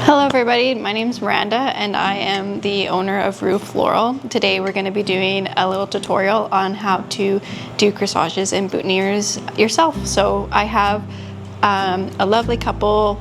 Hello everybody, my name is Miranda and I am the owner of Floral. Today we're going to be doing a little tutorial on how to do corsages and boutonnieres yourself. So I have a lovely couple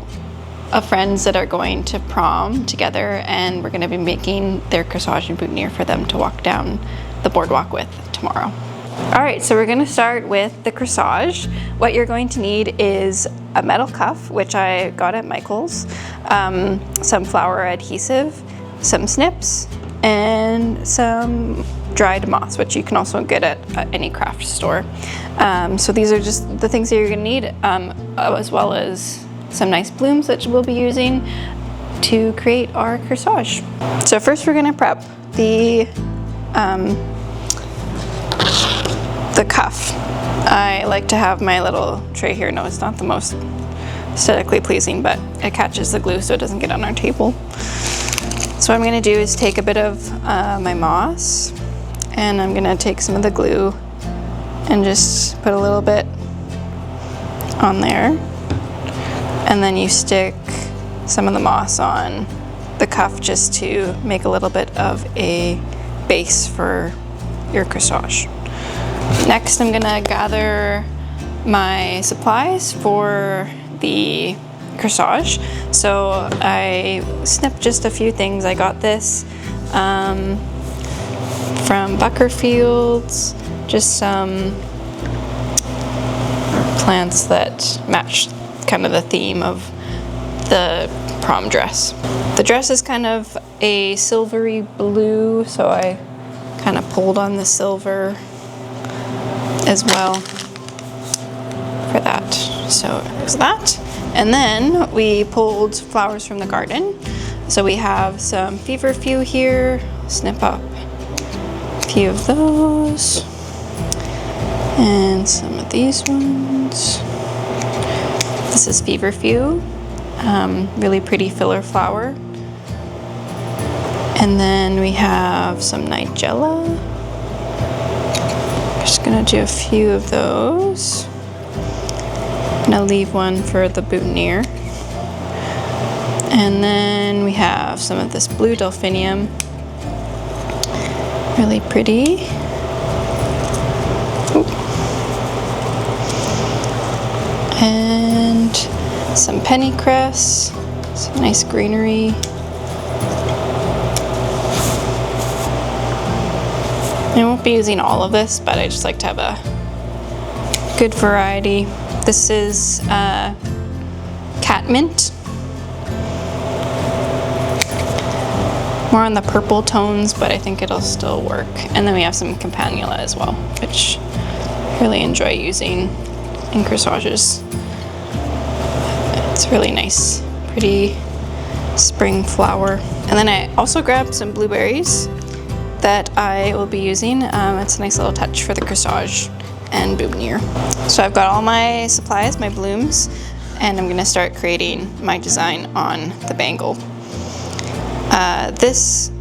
of friends that are going to prom together, and we're going to be making their corsage and boutonniere for them to walk down the boardwalk with tomorrow. Alright, so we're going to start with the corsage. What you're going to need is a metal cuff, which I got at Michael's, some flower adhesive, some snips, and some dried moss, which you can also get at any craft store. So these are just the things that you're going to need, as well as some nice blooms that we'll be using to create our corsage. So first we're going to prep the cuff. I like to have my little tray here. No, it's not the most aesthetically pleasing, but it catches the glue so it doesn't get on our table. So what I'm going to do is take a bit of my moss, and I'm going to take some of the glue and just put a little bit on there, and then you stick some of the moss on the cuff just to make a little bit of a base for your corsage. Next, I'm gonna gather my supplies for the corsage. So I snipped just a few things. I got this from Buckerfield's, just some plants that match kind of the theme of the prom dress. The dress is kind of a silvery blue, so I kind of pulled on the silver as well for that. So there's that. And then we pulled flowers from the garden. So we have some feverfew here. Snip up a few of those. And some of these ones. This is feverfew. Really pretty filler flower. And then we have some nigella. Just gonna do a few of those. I'm gonna leave one for the boutonniere. And then we have some of this blue delphinium. Really pretty. Ooh. And some pennycress, some nice greenery. I won't be using all of this, but I just like to have a good variety. This is catmint. More on the purple tones, but I think it'll still work. And then we have some campanula as well, which I really enjoy using in corsages. It's really nice, pretty spring flower. And then I also grabbed some blueberries that I will be using. It's a nice little touch for the corsage and boutonniere. So I've got all my supplies, my blooms, and I'm gonna start creating my design on the bangle. This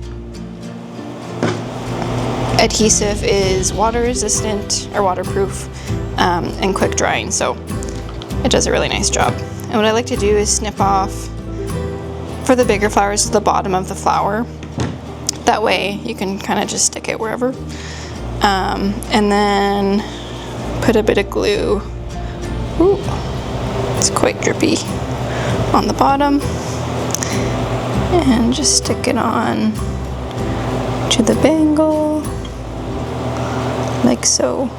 adhesive is water resistant or waterproof and quick drying, so it does a really nice job. And what I like to do is snip off for the bigger flowers to the bottom of the flower. That way you can kind of just stick it wherever. And then put a bit of glue. Ooh, it's quite drippy on the bottom. And just stick it on to the bangle, like so.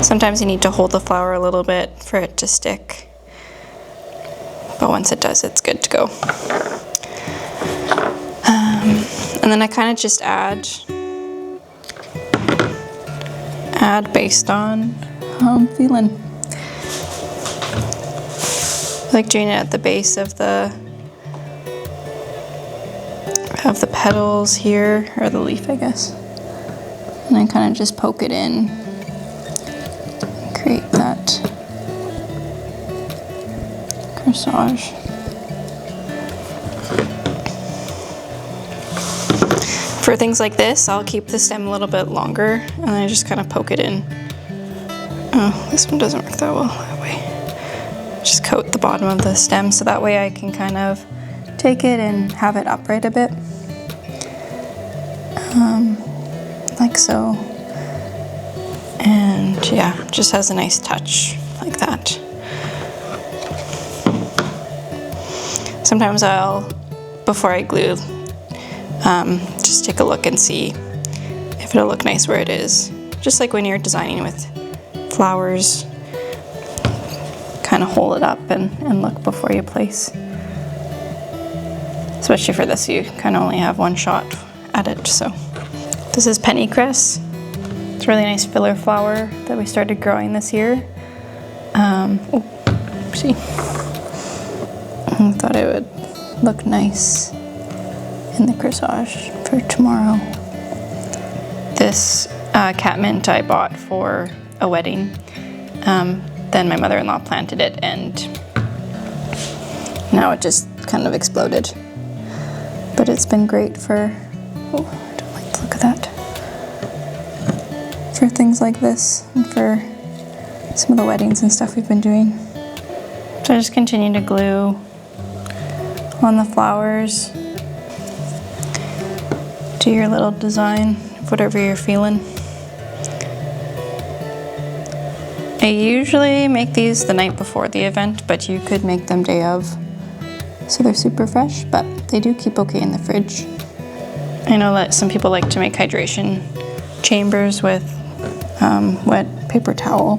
Sometimes you need to hold the flower a little bit for it to stick. But once it does, it's good to go. And then I kind of just add based on how I'm feeling. I like doing it at the base of the petals here, or the leaf, I guess. And I kind of just poke it in and create that corsage. For things like this, I'll keep the stem a little bit longer, and then I just kind of poke it in. Oh, this one doesn't work that well that way. Just coat the bottom of the stem, so that way I can kind of take it and have it upright a bit. Like so. And yeah, just has a nice touch like that. Sometimes I'll, before I glue, just take a look and see if it'll look nice where it is. Just like when you're designing with flowers, kind of hold it up and look before you place. Especially for this, you kind of only have one shot at it, so. This is pennycress. It's a really nice filler flower that we started growing this year. See. I thought it would look nice in the corsage for tomorrow. This catmint I bought for a wedding. Then my mother-in-law planted it and now it just kind of exploded. But it's been great for, oh, I don't like the look of that. For things like this and for some of the weddings and stuff we've been doing. So I just continue to glue on the flowers. Do your little design of whatever you're feeling. I usually make these the night before the event, but you could make them day of. So they're super fresh, but they do keep okay in the fridge. I know that some people like to make hydration chambers with wet paper towel,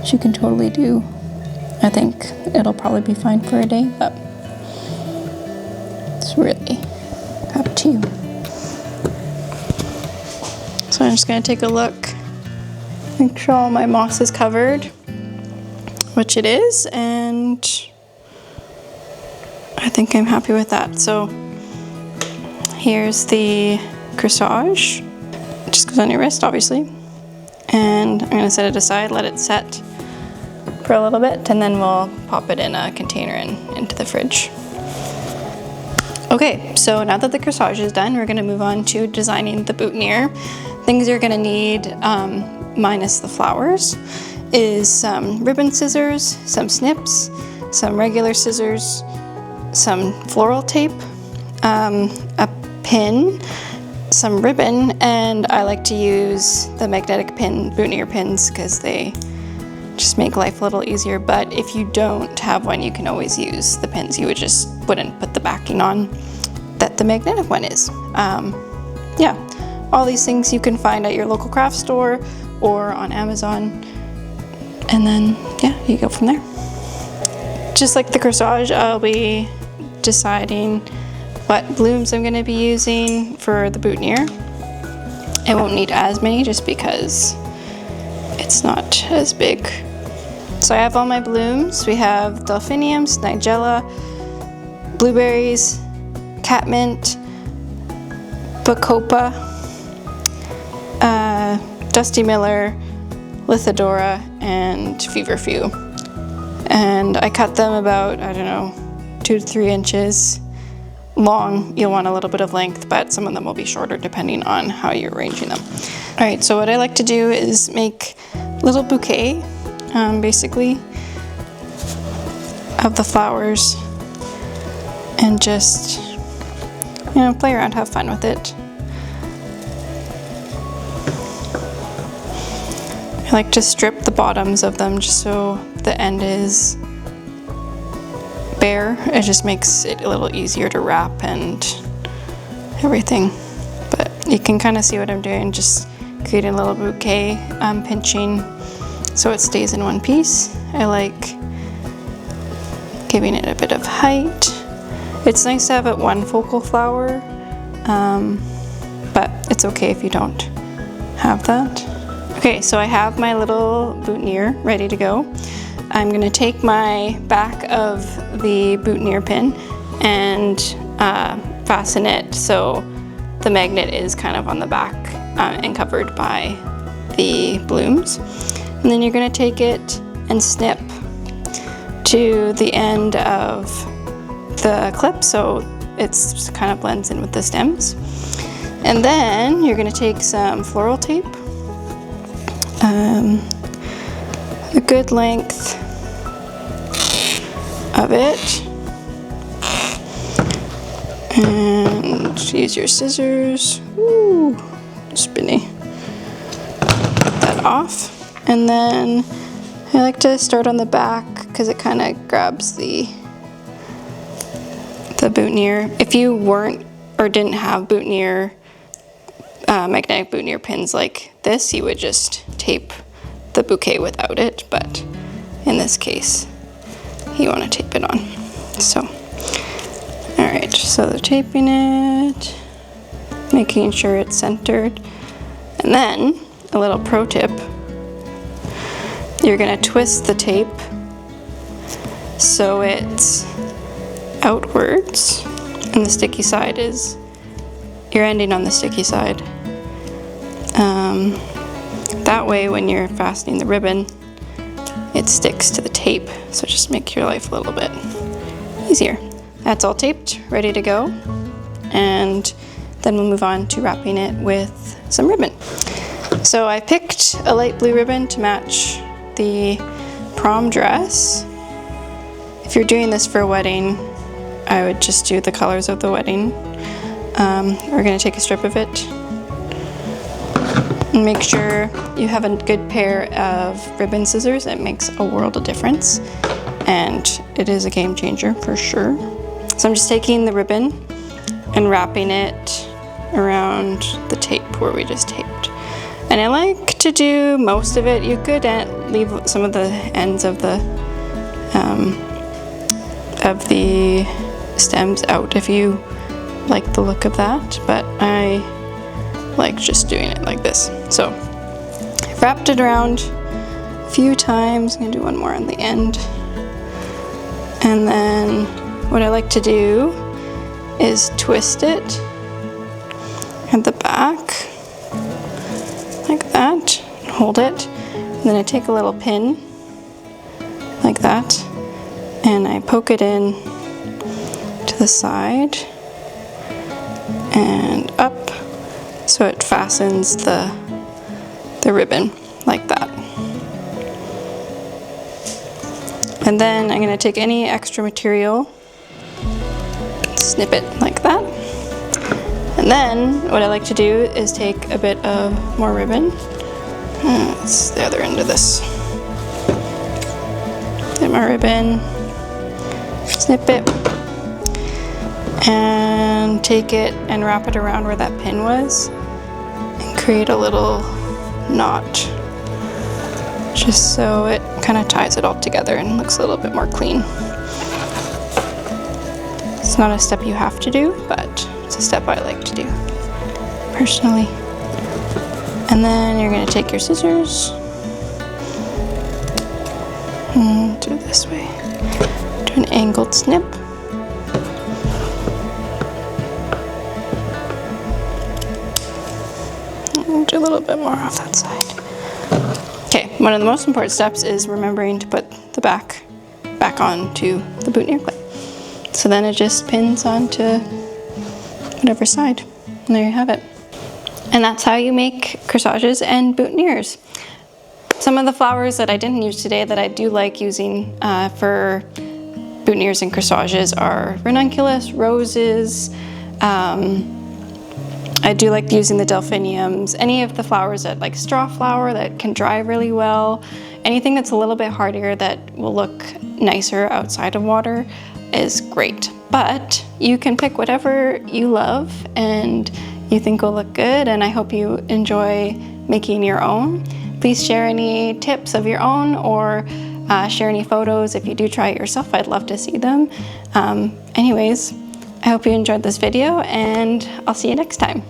which you can totally do. I think it'll probably be fine for a day, but it's really up to you. So I'm just gonna take a look, make sure all my moss is covered, which it is, and I think I'm happy with that. So here's the corsage. It just goes on your wrist, obviously. And I'm gonna set it aside, let it set for a little bit, and then we'll pop it in a container and into the fridge. Okay, so now that the corsage is done, we're gonna move on to designing the boutonniere. Things you're gonna need, minus the flowers, is some ribbon scissors, some snips, some regular scissors, some floral tape, a pin, some ribbon, and I like to use the magnetic pin boutonniere pins because they just make life a little easier. But if you don't have one, you can always use the pins. You would just wouldn't put the backing on that the magnetic one is. Yeah, all these things you can find at your local craft store or on Amazon, and then yeah, you go from there. Just like the corsage, I'll be deciding what blooms I'm going to be using for the boutonniere. I won't need as many just because it's not as big. So I have all my blooms. We have delphiniums, nigella, blueberries, catmint, bacopa, Dusty Miller, Lithidora, and feverfew. And I cut them about, I don't know, 2 to 3 inches long. You'll want a little bit of length, but some of them will be shorter depending on how you're arranging them. All right, so what I like to do is make a little bouquet, basically, of the flowers, and just, you know, play around, have fun with it. I like to strip the bottoms of them just so the end is bare. It just makes it a little easier to wrap and everything. But you can kind of see what I'm doing, just creating a little bouquet, pinching so it stays in one piece. I like giving it a bit of height. It's nice to have it one focal flower, but it's okay if you don't have that. Okay, so I have my little boutonniere ready to go. I'm gonna take my back of the boutonniere pin and fasten it so the magnet is kind of on the back and covered by the blooms. And then you're gonna take it and snip to the end of the clip so it's just kind of blends in with the stems. And then you're gonna take some floral tape, a good length, of it. And use your scissors. Ooh, spinny. Get that off. And then I like to start on the back because it kind of grabs the boutonniere. If you weren't or didn't have boutonniere, magnetic boutonniere pins like this, you would just tape the bouquet without it, but in this case, you want to tape it on. So, all right, so they're taping it, making sure it's centered. And then, a little pro tip, you're gonna twist the tape so it's outwards, and the sticky side is, you're ending on the sticky side. That way when you're fastening the ribbon, it sticks to the tape, so just make your life a little bit easier. That's all taped, ready to go, and then we'll move on to wrapping it with some ribbon. So I picked a light blue ribbon to match the prom dress. If you're doing this for a wedding, I would just do the colors of the wedding. We're going to take a strip of it and make sure you have a good pair of ribbon scissors. It makes a world of difference, and it is a game changer for sure. So I'm just taking the ribbon and wrapping it around the tape where we just taped. And I like to do most of it. You could leave some of the ends of the stems out if you like the look of that, but I like just doing it like this. So I've wrapped it around a few times. I'm gonna do one more on the end. And then what I like to do is twist it at the back like that, and hold it. And then I take a little pin like that and I poke it in to the side and up, so it fastens the ribbon like that. And then I'm going to take any extra material, snip it like that. And then what I like to do is take a bit of more ribbon. It's the other end of this. Get my ribbon, snip it, and take it and wrap it around where that pin was and create a little knot, just so it kind of ties it all together and looks a little bit more clean. It's not a step you have to do, but it's a step I like to do personally. And then you're going to take your scissors and do it this way. Do an angled snip. And do a little bit more off that side. Okay, one of the most important steps is remembering to put the back onto the boutonniere clip. So then it just pins onto whatever side. And there you have it. And that's how you make corsages and boutonnieres. Some of the flowers that I didn't use today that I do like using for boutonnieres and corsages are ranunculus, roses. I do like using the delphiniums, any of the flowers that like straw flower that can dry really well. Anything that's a little bit hardier that will look nicer outside of water is great. But you can pick whatever you love and you think will look good, and I hope you enjoy making your own. Please share any tips of your own, or share any photos if you do try it yourself. I'd love to see them. Anyways, I hope you enjoyed this video, and I'll see you next time.